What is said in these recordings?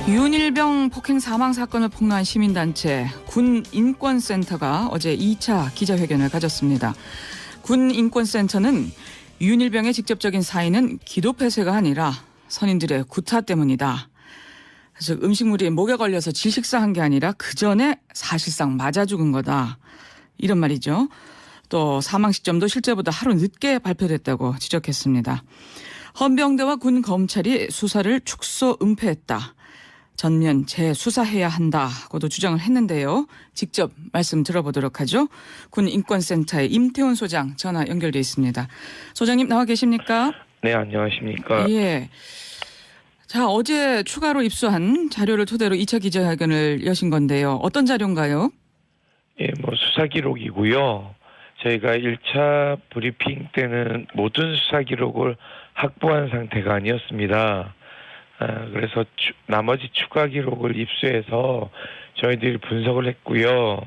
윤일병 폭행 사망 사건을 폭로한 시민단체 군인권센터가 어제 2차 기자회견을 가졌습니다. 군인권센터는 윤일병의 직접적인 사인은 기도 폐쇄가 아니라 선인들의 구타 때문이다. 즉 음식물이 목에 걸려서 질식사한 게 아니라 그 전에 사실상 맞아 죽은 거다. 이런 말이죠. 또 사망 시점도 실제보다 하루 늦게 발표됐다고 지적했습니다. 헌병대와 군 검찰이 수사를 축소 은폐했다. 전면 재수사해야 한다고도 주장을 했는데요. 직접 말씀 들어보도록 하죠. 군인권센터의 임태훈 소장 전화 연결돼 있습니다. 소장님 나와 계십니까? 네, 안녕하십니까. 예. 자, 어제 추가로 입수한 자료를 토대로 2차 기자회견을 여신 건데요. 어떤 자료인가요? 예, 수사 기록이고요. 저희가 1차 브리핑 때는 모든 수사 기록을 확보한 상태가 아니었습니다. 그래서 나머지 추가 기록을 입수해서 저희들이 분석을 했고요.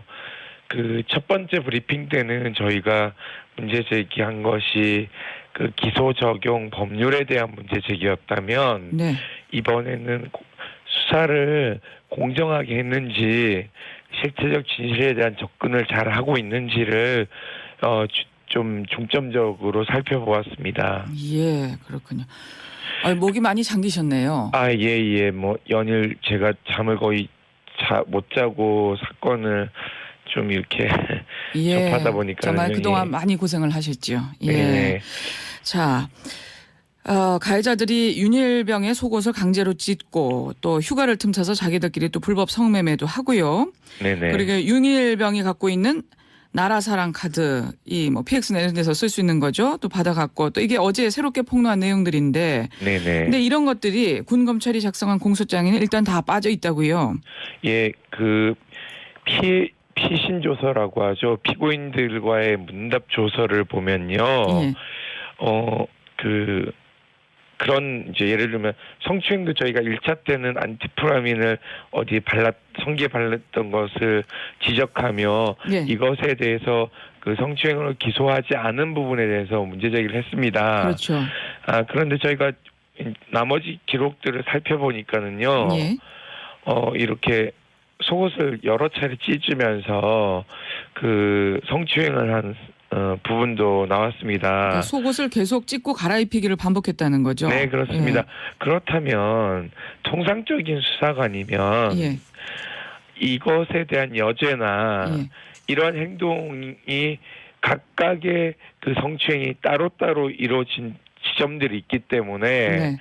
그 첫 번째 브리핑 때는 저희가 문제 제기한 것이 그 기소 적용 법률에 대한 문제 제기였다면 네. 이번에는 수사를 공정하게 했는지 실체적 진실에 대한 접근을 잘 하고 있는지를 좀 중점적으로 살펴보았습니다. 예, 그렇군요. 목이 많이 잠기셨네요. 예. 연일 제가 잠을 거의 못 자고 사건을 좀 이렇게 접하다 보니까 정말 그동안 많이 고생을 하셨죠. 예. 네. 자, 가해자들이 윤일병의 속옷을 강제로 찢고 또 휴가를 틈타서 자기들끼리 또 불법 성매매도 하고요. 네네. 그리고 윤일병이 갖고 있는 나라사랑 카드, PX나 이런 데서 쓸 수 있는 거죠. 또 받아갖고 또 이게 어제 새롭게 폭로한 내용들인데. 네네. 근데 이런 것들이 군 검찰이 작성한 공소장에는 일단 다 빠져 있다고요. 예, 피신 조서라고 하죠. 피고인들과의 문답 조서를 보면요. 예. 그런 이제 예를 들면 성추행도 저희가 1차 때는 안티프라민을 성기에 발랐던 것을 지적하며 예. 이것에 대해서 그 성추행을 기소하지 않은 부분에 대해서 문제 제기를 했습니다. 그렇죠. 그런데 저희가 나머지 기록들을 살펴보니까는요. 예. 이렇게 속옷을 여러 차례 찢으면서 그 성추행을 한 부분도 나왔습니다. 그러니까 속옷을 계속 찢고 갈아입히기를 반복했다는 거죠. 네, 그렇습니다. 예. 그렇다면 통상적인 수사관이면 예. 이것에 대한 여죄나 예. 이러한 행동이 각각의 그 성추행이 따로따로 이루어진 지점들이 있기 때문에 네.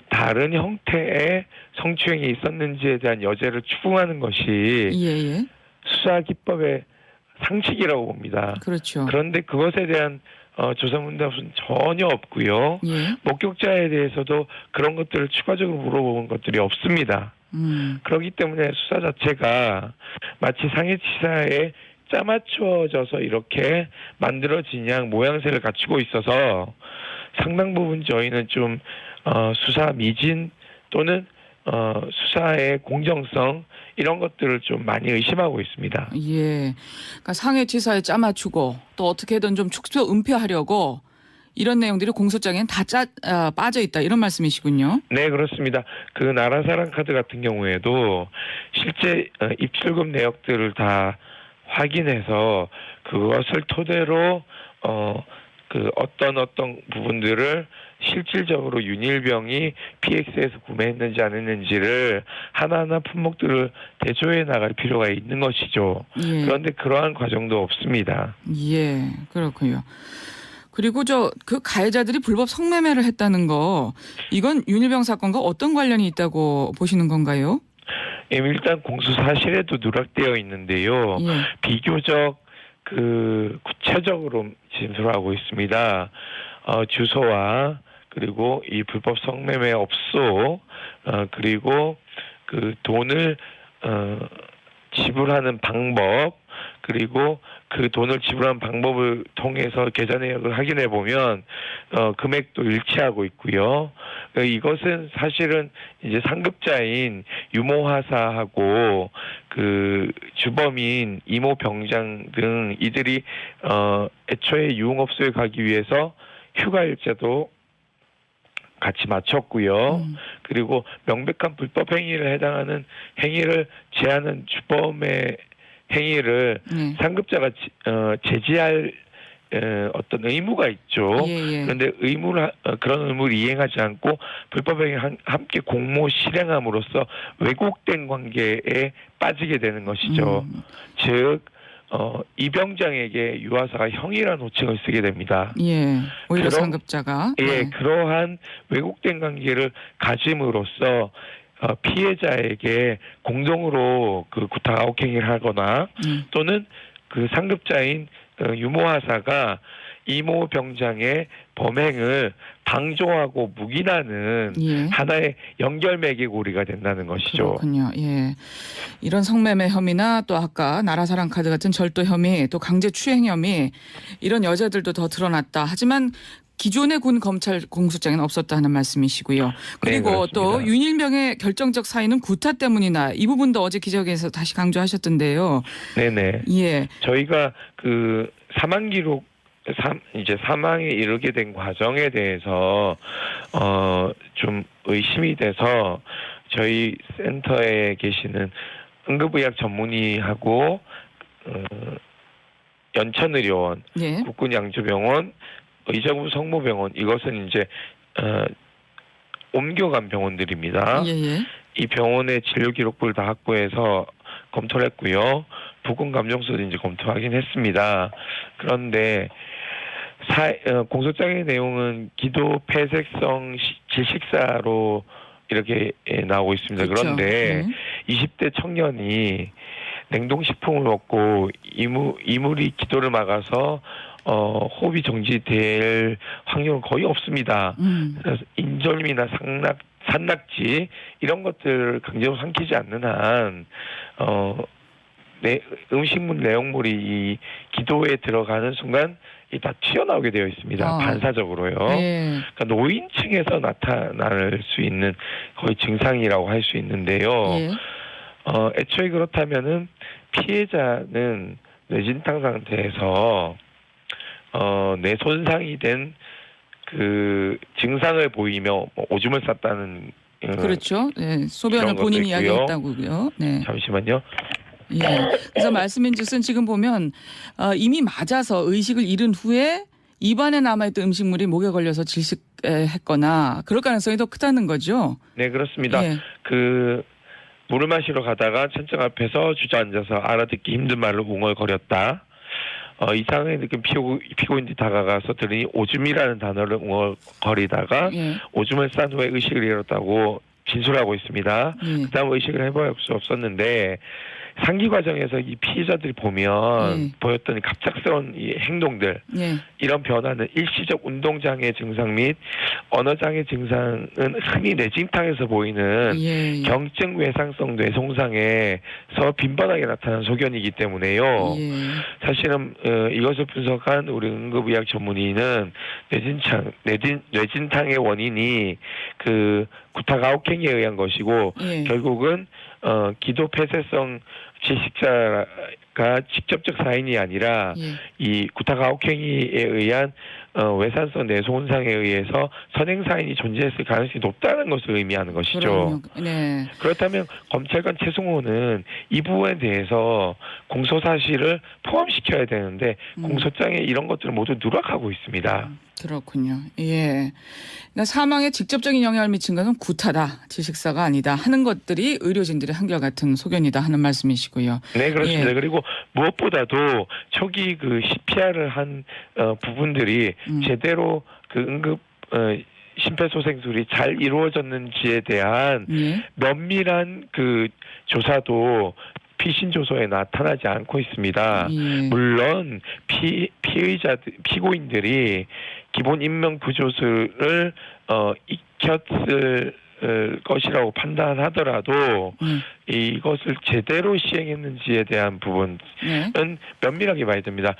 다른 형태의 성추행이 있었는지에 대한 여죄를 추궁하는 것이 예. 수사 기법의 상식이라고 봅니다. 그렇죠. 그런데 그것에 대한 조사 문답은 전혀 없고요. 예. 목격자에 대해서도 그런 것들을 추가적으로 물어보는 것들이 없습니다. 그렇기 때문에 수사 자체가 마치 상해치사에 짜맞춰져서 이렇게 만들어진 양 모양새를 갖추고 있어서 상당 부분 저희는 좀 수사 미진 또는 수사의 공정성 이런 것들을 좀 많이 의심하고 있습니다. 예. 그러니까 상해치사에 짜맞추고 또 어떻게든 좀 축소 은폐하려고 이런 내용들이 공소장에는 다 빠져 있다 이런 말씀이시군요. 네, 그렇습니다. 그 나라사랑 카드 같은 경우에도 실제 입출금 내역들을 다 확인해서 그것을 토대로 어떤 부분들을 실질적으로 윤일병이 PX에서 구매했는지 안 했는지를 하나하나 품목들을 대조해 나갈 필요가 있는 것이죠. 예. 그런데 그러한 과정도 없습니다. 예, 그렇군요. 그리고 그 가해자들이 불법 성매매를 했다는 거, 이건 윤일병 사건과 어떤 관련이 있다고 보시는 건가요? 일단 공수 사실에도 누락되어 있는데요. 예. 비교적 구체적으로 진술하고 있습니다. 주소와 그리고 이 불법 성매매 업소 그리고 그 돈을 지불하는 방법 그리고 그 돈을 지불하는 방법을 통해서 계좌 내역을 확인해 보면 금액도 일치하고 있고요. 이것은 사실은 이제 상급자인 유모하사하고 그 주범인 이모 병장 등 이들이 애초에 유흥업소에 가기 위해서 휴가 일자도 같이 맞췄고요. 음. 그리고 명백한 불법 행위를 해당하는 행위를 제하는 주범의 행위를 네. 상급자가 제지할 어떤 의무가 있죠. 예, 예. 그런데 그런 의무를 이행하지 않고 불법 행위 함께 공모 실행함으로써 왜곡된 관계에 빠지게 되는 것이죠. 즉 이병장에게 유아사가 형이라는 호칭을 쓰게 됩니다. 예. 오히려 그럼- 상급자가. 예, 네. 그러한 왜곡된 관계를 가짐으로써 피해자에게 공동으로 그 구타 가혹행위를 하거나 또는 그 상급자인 유모하사가 이모 병장의 범행을 방조하고 묵인하는 예. 하나의 연결매개고리가 된다는 것이죠. 그렇군요. 예. 이런 성매매 혐의나 또 아까 나라사랑 카드 같은 절도 혐의, 또 강제 추행 혐의 이런 여자들도 더 드러났다. 하지만 기존의 군 검찰 공소장에는 없었다 하는 말씀이시고요. 그리고 또 그렇습니다. 윤일병의 결정적 사인은 구타 때문이나 이 부분도 어제 기자회견에서 다시 강조하셨던데요. 네네. 예. 저희가 그 사망 기록 이제 사망에 이르게 된 과정에 대해서 좀 의심이 돼서 저희 센터에 계시는 응급의학 전문의하고 연천의료원, 예. 국군양주병원, 의정부 성모병원 이것은 이제 옮겨간 병원들입니다. 예, 예. 이 병원의 진료 기록부를 다 확보해서 검토를 했고요. 부검 감정서도 이제 검토하긴 했습니다. 그런데 공소장의 내용은 기도 폐색성 질식사로 이렇게 나오고 있습니다. 그렇죠. 그런데 20대 청년이 냉동식품을 먹고 이물이 기도를 막아서 호흡이 정지될 확률은 거의 없습니다. 그래서 인절미나 산낙지 이런 것들을 강제로 삼키지 않는 한 음식물 내용물이 이 기도에 들어가는 순간 다 튀어나오게 되어 있습니다. 반사적으로요. 예. 그러니까 노인층에서 나타날 수 있는 거의 증상이라고 할 수 있는데요. 예. 애초에 그렇다면은 피해자는 뇌진탕 상태에서 뇌 손상이 된 그 증상을 보이며 오줌을 쌌다는 그렇죠. 네. 소변을 그런 것도 본인이 있고요. 이야기했다고요. 네. 잠시만요. 예. 그래서 말씀인즉슨 지금 보면 이미 맞아서 의식을 잃은 후에 입안에 남아있던 음식물이 목에 걸려서 질식했거나 그럴 가능성이 더 크다는 거죠. 네, 그렇습니다. 예. 그 물을 마시러 가다가 천장 앞에서 주저앉아서 알아듣기 힘든 말로 웅얼거렸다. 이상하게 느낀 피고인들이 다가가서 들으니 오줌이라는 단어를 웅얼거리다가 예. 오줌을 싼 후에 의식을 잃었다고 진술하고 있습니다. 예. 그다음 의식을 해볼 수 없었는데 상기 과정에서 이 피해자들이 보면 보였던 갑작스러운 이 행동들 예. 이런 변화는 일시적 운동장애 증상 및 언어장애 증상은 흔히 뇌진탕에서 보이는 예. 경증 외상성 뇌손상에서 빈번하게 나타나는 소견이기 때문에요. 예. 사실은 이것을 분석한 우리 응급의학 전문의는 뇌진탕의 원인이 그 구타 가혹행위에 의한 것이고 예. 결국은 기도 폐쇄성 질식자가 직접적 사인이 아니라 예. 이 구타 가혹행위에 의한 외산성 뇌손상에 의해서 선행 사인이 존재했을 가능성이 높다는 것을 의미하는 것이죠. 그럼요. 네. 그렇다면 검찰관 최승호는 이 부분에 대해서 공소 사실을 포함시켜야 되는데 공소장에 이런 것들을 모두 누락하고 있습니다. 그렇군요. 예. 그러니까 사망에 직접적인 영향을 미친 것은 구타다, 질식사가 아니다 하는 것들이 의료진들의 한결같은 소견이다 하는 말씀이시고요. 네, 그렇습니다. 예. 그리고 무엇보다도 초기 그 CPR을 한 부분들이 제대로 그 응급 심폐소생술이 잘 이루어졌는지에 대한 예. 면밀한 그 조사도 피신조서에 나타나지 않고 있습니다. 예. 물론 피고인들이 기본 인명 부조술을 익혔을 것이라고 판단하더라도 이것을 제대로 시행했는지에 대한 부분은 네. 면밀하게 봐야 됩니다.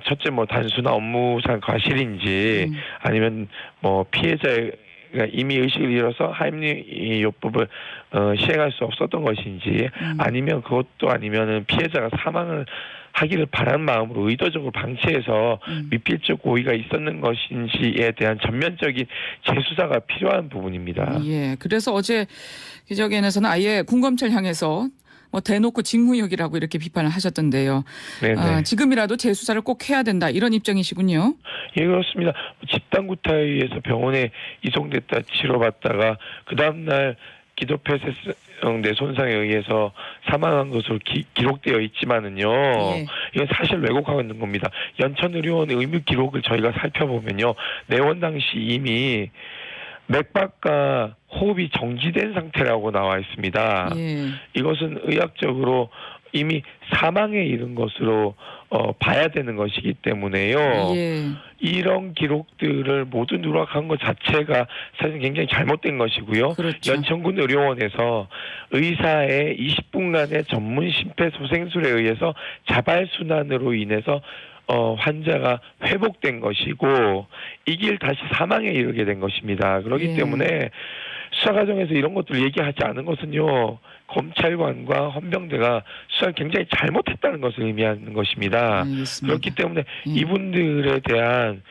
첫째 뭐 단순한 업무상 과실인지 아니면 뭐 피해자가 이미 의식을 잃어서 하임리요법을 시행할 수 없었던 것인지 아니면 그것도 아니면은 피해자가 사망을 하기를 바라는 마음으로 의도적으로 방치해서 미필적 고의가 있었는 것인지에 대한 전면적인 재수사가 필요한 부분입니다. 예. 그래서 어제 기자회견에서는 아예 군검찰 향해서 뭐 대놓고 직무유기라고 이렇게 비판을 하셨던데요. 네네. 지금이라도 재수사를 꼭 해야 된다 이런 입장이시군요. 예, 그렇습니다. 집단 구타에 의해서 병원에 이송됐다 치료받다가 그 다음날 기도폐쇄성 뇌 손상에 의해서 사망한 것으로 기록되어 있지만은요. 예. 이건 사실 왜곡하고 있는 겁니다. 연천의료원의 의무 기록을 저희가 살펴보면요. 내원 당시 이미 맥박과 호흡이 정지된 상태라고 나와 있습니다. 예. 이것은 의학적으로 이미 사망에 이른 것으로 봐야 되는 것이기 때문에요. 예. 이런 기록들을 모두 누락한 것 자체가 사실 굉장히 잘못된 것이고요. 그렇죠. 연천군 의료원에서 의사의 20분간의 전문 심폐소생술에 의해서 자발순환으로 인해서 환자가 회복된 것이고 이 길 다시 사망에 이르게 된 것입니다. 그렇기 예. 때문에 수사 과정에서 이런 것들을 얘기하지 않은 것은요. 검찰관과 헌병대가 수사를 굉장히 잘못했다는 것을 의미하는 것입니다. 알겠습니다. 그렇기 때문에 예. 이분들에 대한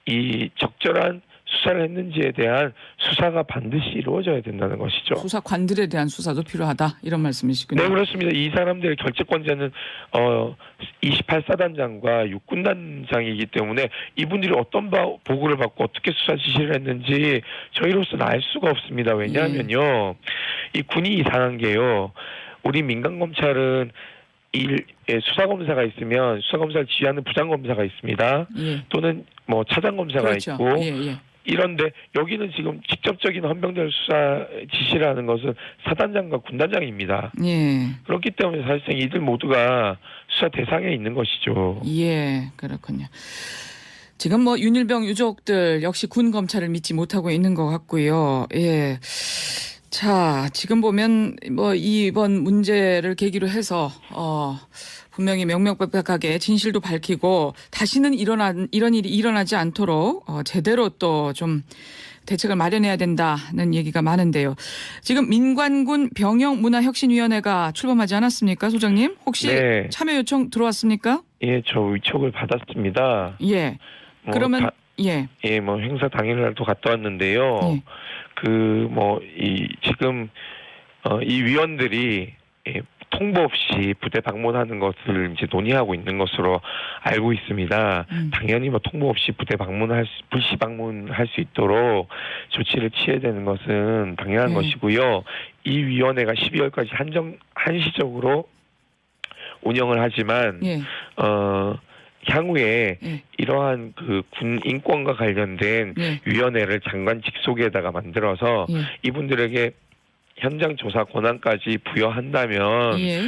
이 적절한 수사를 했는지에 대한 수사가 반드시 이루어져야 된다는 것이죠. 수사관들에 대한 수사도 필요하다 이런 말씀이시군요. 네, 그렇습니다. 이 사람들의 결재권자는 28사단장과 육군단장이기 때문에 이분들이 어떤 보고를 받고 어떻게 수사 지시를 했는지 저희로서는 알 수가 없습니다. 왜냐하면요. 이 군이 이상한 게요. 우리 민간검찰은 수사검사가 있으면 수사검사를 지휘하는 부장검사가 있습니다. 예. 또는 뭐 차장검사가 그렇죠. 있고 예, 예. 이런데 여기는 지금 직접적인 헌병대를 수사 지시를 하는 것은 사단장과 군단장입니다. 예. 그렇기 때문에 사실상 이들 모두가 수사 대상에 있는 것이죠. 예, 그렇군요. 지금 뭐 윤일병 유족들 역시 군 검찰을 믿지 못하고 있는 것 같고요. 예. 자, 지금 보면 뭐 이번 문제를 계기로 해서 분명히 명명백백하게 진실도 밝히고 다시는 이런 일이 일어나지 않도록 제대로 또 좀 대책을 마련해야 된다는 얘기가 많은데요. 지금 민관군 병영문화혁신위원회가 출범하지 않았습니까, 소장님? 혹시 네. 참여 요청 들어왔습니까? 예, 저 위촉을 받았습니다. 예. 그러면 예. 예, 뭐 행사 당일날도 갔다 왔는데요. 예. 지금 이 위원들이 통보 없이 부대 방문하는 것을 이제 논의하고 있는 것으로 알고 있습니다. 당연히 뭐 통보 없이 부대 불시 방문할 수 있도록 조치를 취해야 되는 것은 당연한 것이고요. 이 위원회가 12월까지 한시적으로 운영을 하지만 예. 향후에 예. 이러한 그 군 인권과 관련된 예. 위원회를 장관 직속에다가 만들어서 예. 이분들에게 현장 조사 권한까지 부여한다면 예.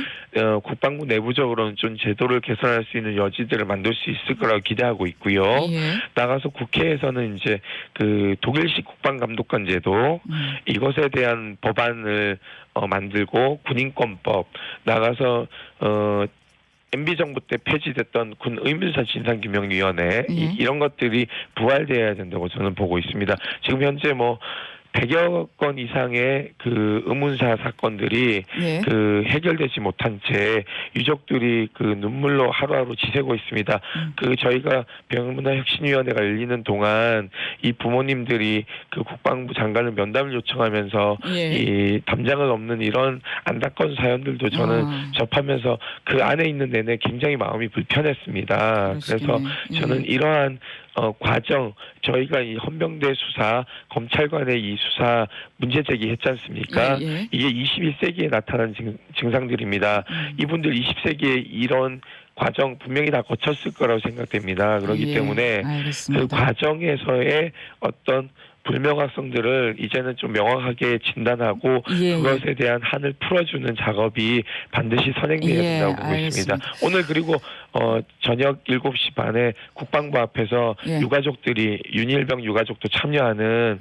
국방부 내부적으로는 좀 제도를 개선할 수 있는 여지들을 만들 수 있을 거라고 기대하고 있고요. 예. 나가서 국회에서는 이제 그 독일식 국방감독관 제도 이것에 대한 법안을 만들고 군인권법 나가서 MB 정부 때 폐지됐던 군 의문사 진상규명위원회 이런 것들이 부활돼야 된다고 저는 보고 있습니다. 지금 현재 뭐 100여 건 이상의 그 의문사 사건들이 예. 그 해결되지 못한 채 유족들이 그 눈물로 하루하루 지새고 있습니다. 그 저희가 병영문화혁신위원회가 열리는 동안 이 부모님들이 그 국방부 장관을 면담을 요청하면서 예. 이 담장을 넘는 이런 안타까운 사연들도 저는 접하면서 그 안에 있는 내내 굉장히 마음이 불편했습니다. 그래서 저는 이러한 과정 저희가 이 헌병대 수사 검찰관의 이 수사 문제 제기했지 않습니까? 예. 이게 21세기에 나타난 증상들입니다. 이분들 20세기에 이런 과정 분명히 다 거쳤을 거라고 생각됩니다. 그렇기 때문에 알겠습니다. 그 과정에서의 어떤 불명확성들을 이제는 좀 명확하게 진단하고 그것에 대한 한을 풀어주는 작업이 반드시 선행돼야 된다고 보고 있습니다. 오늘 그리고 저녁 7시 반에 국방부 앞에서 유가족들이 윤일병 유가족도 참여하는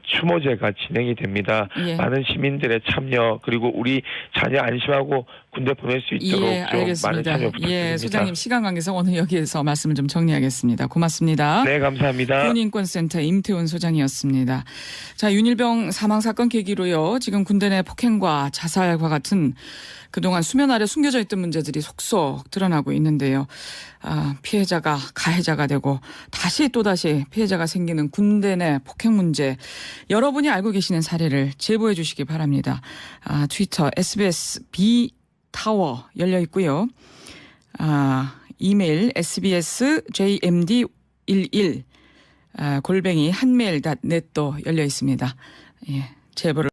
추모제가 진행이 됩니다. 많은 시민들의 참여 그리고 우리 자녀 안심하고 군대 보낼 수 있도록 좀 많은 참여 부탁드립니다. 소장님 시간 관계상 오늘 여기에서 말씀을 좀 정리하겠습니다. 고맙습니다. 네, 감사합니다. 군인권센터 임태훈 소장이었습니다. 자, 윤일병 사망 사건 계기로요. 지금 군대 내 폭행과 자살과 같은 그동안 수면 아래 숨겨져 있던 문제들이 속속 드러나고 있는데요. 피해자가 가해자가 되고 다시 또다시 피해자가 생기는 군대 내 폭행 문제, 여러분이 알고 계시는 사례를 제보해 주시기 바랍니다. 트위터 SBS B타워 열려 있고요. 이메일 sbsjmd11 @ 한메일.net도 열려 있습니다. 예, 제보를